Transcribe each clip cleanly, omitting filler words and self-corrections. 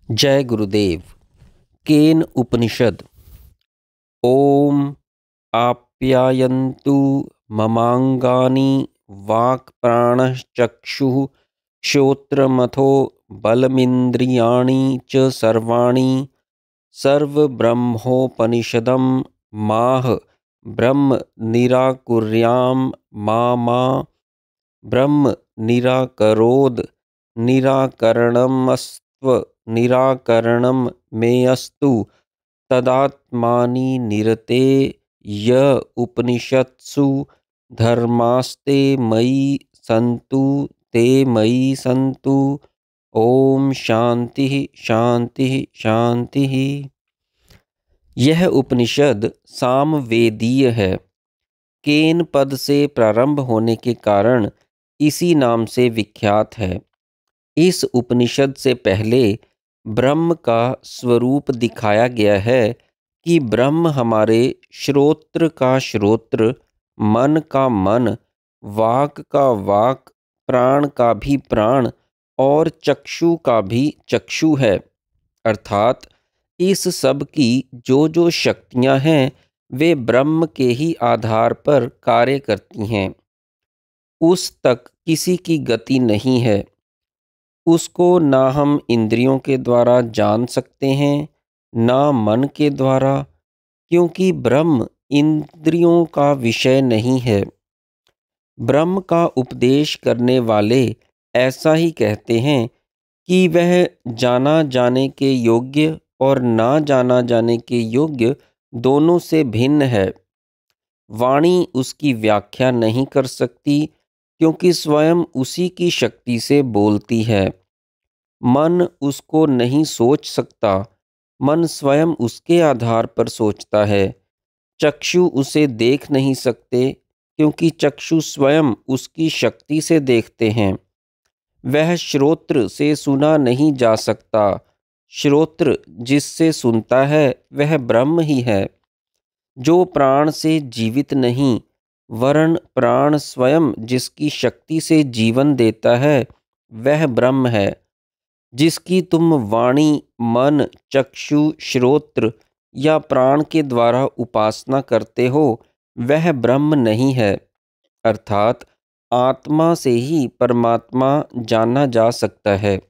जय गुरुदेव। केन उपनिषद। ओम आप्यायन्तु ममांगानि वाक्प्राणश्चक्षुः श्रोत्रमथो बलमिन्द्रियाणि च सर्वाणि सर्वब्रह्मोपनिषदं माह ब्रह्म निराकुर्यां मा ब्रह्म निराकरोद निराकरणमस्त्व निराकरणं मेऽस्तु तदात्मानि निरते य उपनिषत्सु धर्मास्ते मयि सन्तु ते मयि सन्तु। ओम शांति शांति शांति। यह उपनिषद सामवेदीय है। केन पद से प्रारंभ होने के कारण इसी नाम से विख्यात है। इस उपनिषद से पहले ब्रह्म का स्वरूप दिखाया गया है कि ब्रह्म हमारे श्रोत्र का श्रोत्र, मन का मन, वाक का वाक, प्राण का भी प्राण और चक्षु का भी चक्षु है। अर्थात इस सब की जो जो शक्तियां हैं वे ब्रह्म के ही आधार पर कार्य करती हैं। उस तक किसी की गति नहीं है। उसको ना हम इंद्रियों के द्वारा जान सकते हैं ना मन के द्वारा, क्योंकि ब्रह्म इंद्रियों का विषय नहीं है। ब्रह्म का उपदेश करने वाले ऐसा ही कहते हैं कि वह जाना जाने के योग्य और ना जाना जाने के योग्य दोनों से भिन्न है। वाणी उसकी व्याख्या नहीं कर सकती, क्योंकि स्वयं उसी की शक्ति से बोलती है। मन उसको नहीं सोच सकता, मन स्वयं उसके आधार पर सोचता है। चक्षु उसे देख नहीं सकते, क्योंकि चक्षु स्वयं उसकी शक्ति से देखते हैं। वह श्रोत्र से सुना नहीं जा सकता, श्रोत्र जिससे सुनता है वह ब्रह्म ही है। जो प्राण से जीवित नहीं, वरन प्राण स्वयं जिसकी शक्ति से जीवन देता है वह ब्रह्म है। जिसकी तुम वाणी, मन, चक्षु, श्रोत्र या प्राण के द्वारा उपासना करते हो वह ब्रह्म नहीं है। अर्थात आत्मा से ही परमात्मा जाना जा सकता है।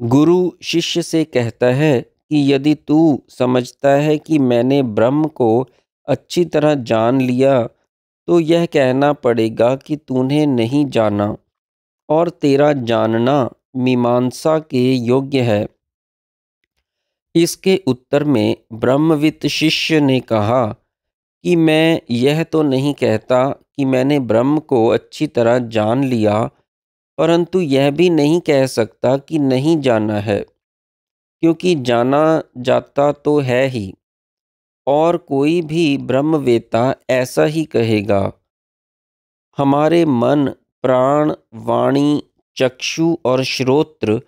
गुरु शिष्य से कहता है कि यदि तू समझता है कि मैंने ब्रह्म को अच्छी तरह जान लिया, तो यह कहना पड़ेगा कि तूने नहीं जाना और तेरा जानना मीमांसा के योग्य है। इसके उत्तर में ब्रह्मवित् शिष्य ने कहा कि मैं यह तो नहीं कहता कि मैंने ब्रह्म को अच्छी तरह जान लिया, परंतु यह भी नहीं कह सकता कि नहीं जाना है, क्योंकि जाना जाता तो है ही। और कोई भी ब्रह्मवेत्ता ऐसा ही कहेगा। हमारे मन, प्राण, वाणी, चक्षु और श्रोत्र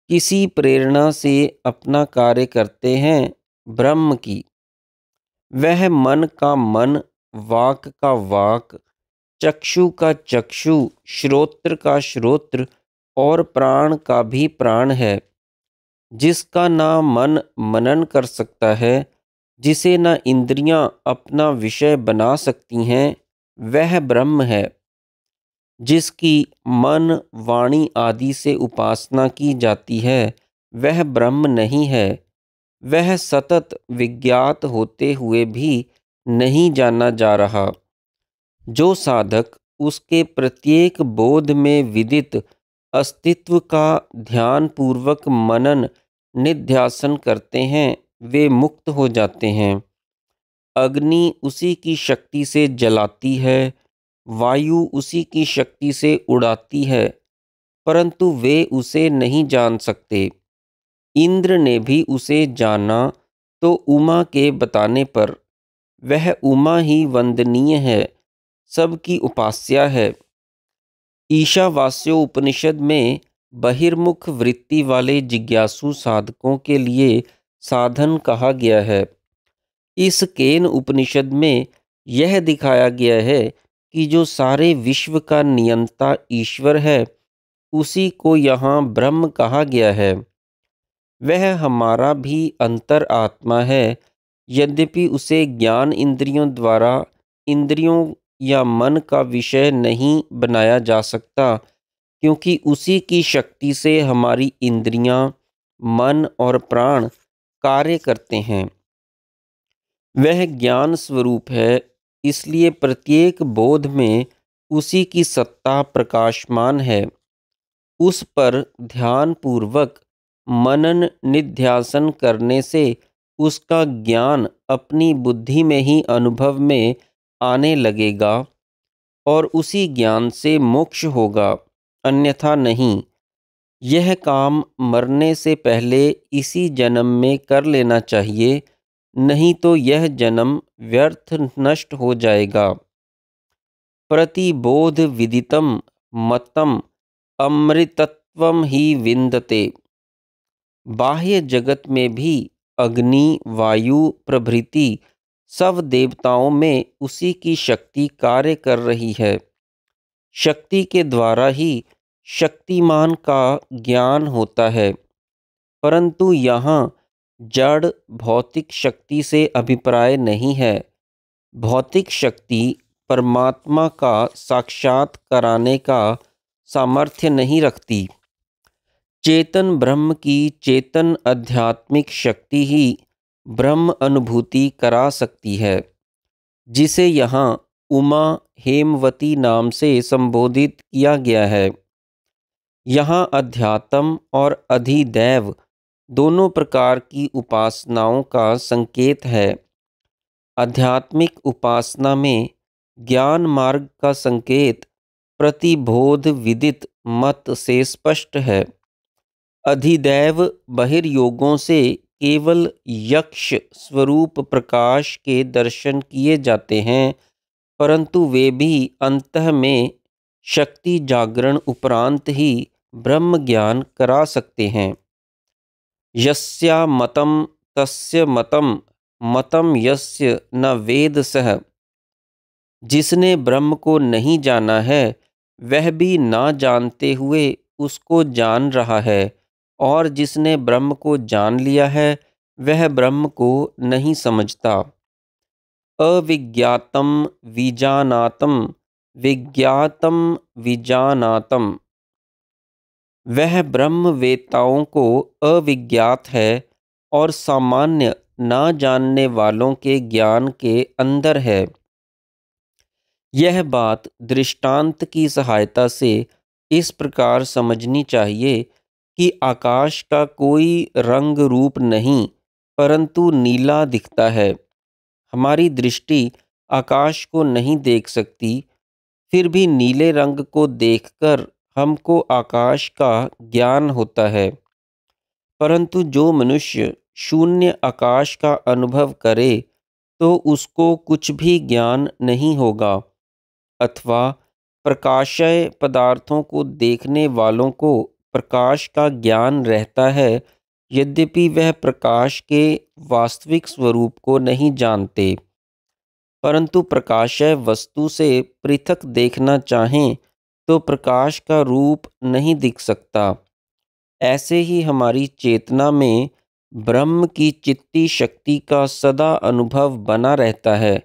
किसी प्रेरणा से अपना कार्य करते हैं ब्रह्म की। वह मन का मन, वाक का वाक, चक्षु का चक्षु, श्रोत्र का श्रोत्र और प्राण का भी प्राण है। जिसका ना मन मनन कर सकता है, जिसे ना इंद्रियां अपना विषय बना सकती हैं, वह ब्रह्म है। जिसकी मन, वाणी आदि से उपासना की जाती है वह ब्रह्म नहीं है। वह सतत विज्ञात होते हुए भी नहीं जाना जा रहा। जो साधक उसके प्रत्येक बोध में विदित अस्तित्व का ध्यान पूर्वक मनन निध्यासन करते हैं वे मुक्त हो जाते हैं। अग्नि उसी की शक्ति से जलाती है, वायु उसी की शक्ति से उड़ाती है, परंतु वे उसे नहीं जान सकते। इंद्र ने भी उसे जाना तो उमा के बताने पर। वह उमा ही वंदनीय है, सबकी उपास्या है। ईशावास्यो उपनिषद में बहिर्मुख वृत्ति वाले जिज्ञासु साधकों के लिए साधन कहा गया है। इस केन उपनिषद में यह दिखाया गया है कि जो सारे विश्व का नियंता ईश्वर है उसी को यहाँ ब्रह्म कहा गया है। वह हमारा भी अंतर आत्मा है। यद्यपि उसे ज्ञान इंद्रियों द्वारा इंद्रियों या मन का विषय नहीं बनाया जा सकता, क्योंकि उसी की शक्ति से हमारी इंद्रियां, मन और प्राण कार्य करते हैं। वह ज्ञान स्वरूप है, इसलिए प्रत्येक बोध में उसी की सत्ता प्रकाशमान है। उस पर ध्यान पूर्वक मनन निध्यासन करने से उसका ज्ञान अपनी बुद्धि में ही अनुभव में आने लगेगा और उसी ज्ञान से मोक्ष होगा, अन्यथा नहीं। यह काम मरने से पहले इसी जन्म में कर लेना चाहिए, नहीं तो यह जन्म व्यर्थ नष्ट हो जाएगा। प्रतिबोध विदितम मतम अमृतत्वम ही विन्दते। बाह्य जगत में भी अग्नि, वायु प्रभृति सब देवताओं में उसी की शक्ति कार्य कर रही है। शक्ति के द्वारा ही शक्तिमान का ज्ञान होता है, परंतु यहाँ जड़ भौतिक शक्ति से अभिप्राय नहीं है। भौतिक शक्ति परमात्मा का साक्षात कराने का सामर्थ्य नहीं रखती। चेतन ब्रह्म की चेतन आध्यात्मिक शक्ति ही ब्रह्म अनुभूति करा सकती है, जिसे यहाँ उमा हेमवती नाम से संबोधित किया गया है। यहाँ अध्यात्म और अधिदैव दोनों प्रकार की उपासनाओं का संकेत है। आध्यात्मिक उपासना में ज्ञान मार्ग का संकेत प्रतिबोध विदित मत से स्पष्ट है। अधिदैव बहिर्योगों से केवल यक्ष स्वरूप प्रकाश के दर्शन किए जाते हैं, परंतु वे भी अंतः में शक्ति जागरण उपरांत ही ब्रह्म ज्ञान करा सकते हैं। यस्या मतम तस्य मतम, मतम यस्य न वेद सह। जिसने ब्रह्म को नहीं जाना है, वह भी ना जानते हुए उसको जान रहा है, और जिसने ब्रह्म को जान लिया है, वह ब्रह्म को नहीं समझता। अविज्ञातम विजानातम, विज्ञातम विजानातम। वह ब्रह्मवेत्ताओं को अविज्ञात है और सामान्य ना जानने वालों के ज्ञान के अंदर है। यह बात दृष्टांत की सहायता से इस प्रकार समझनी चाहिए कि आकाश का कोई रंग रूप नहीं, परंतु नीला दिखता है। हमारी दृष्टि आकाश को नहीं देख सकती, फिर भी नीले रंग को देखकर हमको आकाश का ज्ञान होता है। परंतु जो मनुष्य शून्य आकाश का अनुभव करे, तो उसको कुछ भी ज्ञान नहीं होगा। अथवा प्रकाशय पदार्थों को देखने वालों को प्रकाश का ज्ञान रहता है, यद्यपि वह प्रकाश के वास्तविक स्वरूप को नहीं जानते। परंतु प्रकाशय वस्तु से पृथक देखना चाहें तो प्रकाश का रूप नहीं दिख सकता। ऐसे ही हमारी चेतना में ब्रह्म की चित्ती शक्ति का सदा अनुभव बना रहता है,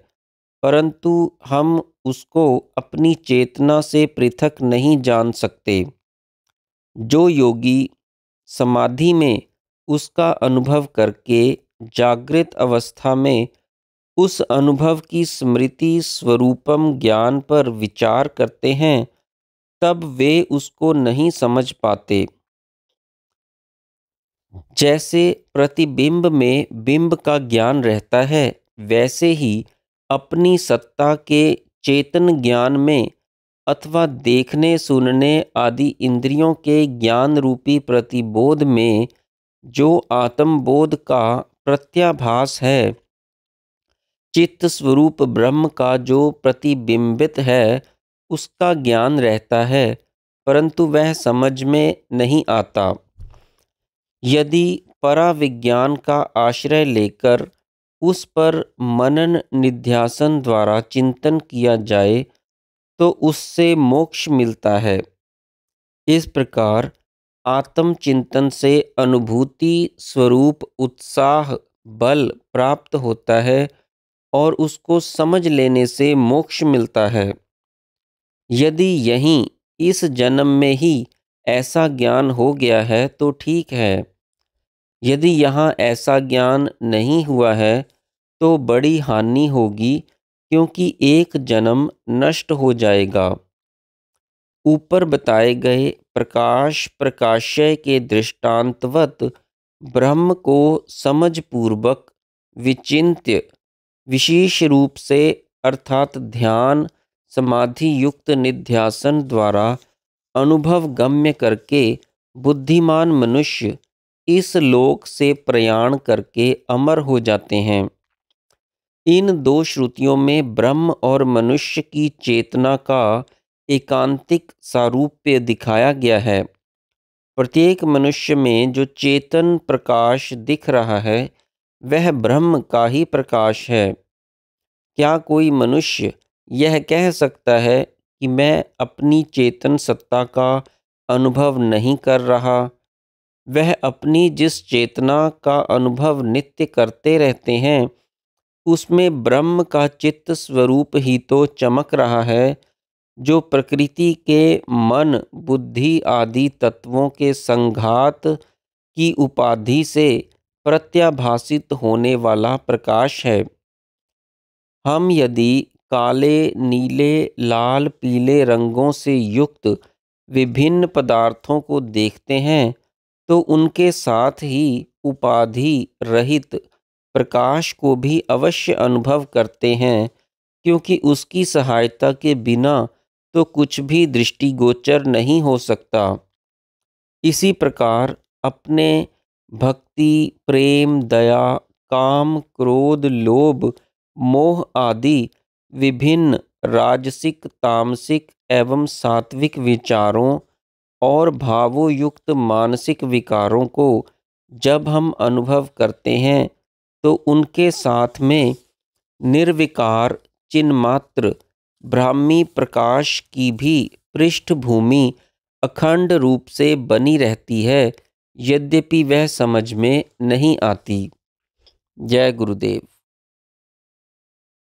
परंतु हम उसको अपनी चेतना से पृथक नहीं जान सकते। जो योगी समाधि में उसका अनुभव करके जागृत अवस्था में उस अनुभव की स्मृति स्वरूपम ज्ञान पर विचार करते हैं, तब वे उसको नहीं समझ पाते। जैसे प्रतिबिंब में बिंब का ज्ञान रहता है, वैसे ही अपनी सत्ता के चेतन ज्ञान में अथवा देखने सुनने आदि इंद्रियों के ज्ञान रूपी प्रतिबोध में जो आत्मबोध का प्रत्याभास है, चित्त स्वरूप ब्रह्म का जो प्रतिबिंबित है, उसका ज्ञान रहता है, परंतु वह समझ में नहीं आता। यदि पराविज्ञान का आश्रय लेकर उस पर मनन निध्यासन द्वारा चिंतन किया जाए, तो उससे मोक्ष मिलता है। इस प्रकार आत्मचिंतन से अनुभूति स्वरूप उत्साह बल प्राप्त होता है और उसको समझ लेने से मोक्ष मिलता है। यदि यहीं इस जन्म में ही ऐसा ज्ञान हो गया है तो ठीक है। यदि यहाँ ऐसा ज्ञान नहीं हुआ है तो बड़ी हानि होगी, क्योंकि एक जन्म नष्ट हो जाएगा। ऊपर बताए गए प्रकाश प्रकाशय के दृष्टांतवत ब्रह्म को समझ पूर्वक विचिन्त्य विशेष रूप से अर्थात ध्यान समाधि युक्त निध्यासन द्वारा अनुभव गम्य करके बुद्धिमान मनुष्य इस लोक से प्रयाण करके अमर हो जाते हैं। इन दो श्रुतियों में ब्रह्म और मनुष्य की चेतना का एकांतिक सारूप्य दिखाया गया है। प्रत्येक मनुष्य में जो चेतन प्रकाश दिख रहा है वह ब्रह्म का ही प्रकाश है। क्या कोई मनुष्य यह कह सकता है कि मैं अपनी चेतन सत्ता का अनुभव नहीं कर रहा? वह अपनी जिस चेतना का अनुभव नित्य करते रहते हैं उसमें ब्रह्म का चित्त स्वरूप ही तो चमक रहा है, जो प्रकृति के मन बुद्धि आदि तत्वों के संघात की उपाधि से प्रत्याभासित होने वाला प्रकाश है। हम यदि काले नीले लाल पीले रंगों से युक्त विभिन्न पदार्थों को देखते हैं तो उनके साथ ही उपाधि रहित प्रकाश को भी अवश्य अनुभव करते हैं, क्योंकि उसकी सहायता के बिना तो कुछ भी दृष्टिगोचर नहीं हो सकता। इसी प्रकार अपने भक्ति प्रेम दया काम क्रोध लोभ मोह आदि विभिन्न राजसिक तामसिक एवं सात्विक विचारों और भावों युक्त मानसिक विकारों को जब हम अनुभव करते हैं तो उनके साथ में निर्विकार चिन्मात्र ब्राह्मी प्रकाश की भी पृष्ठभूमि अखंड रूप से बनी रहती है, यद्यपि वह समझ में नहीं आती। जय गुरुदेव।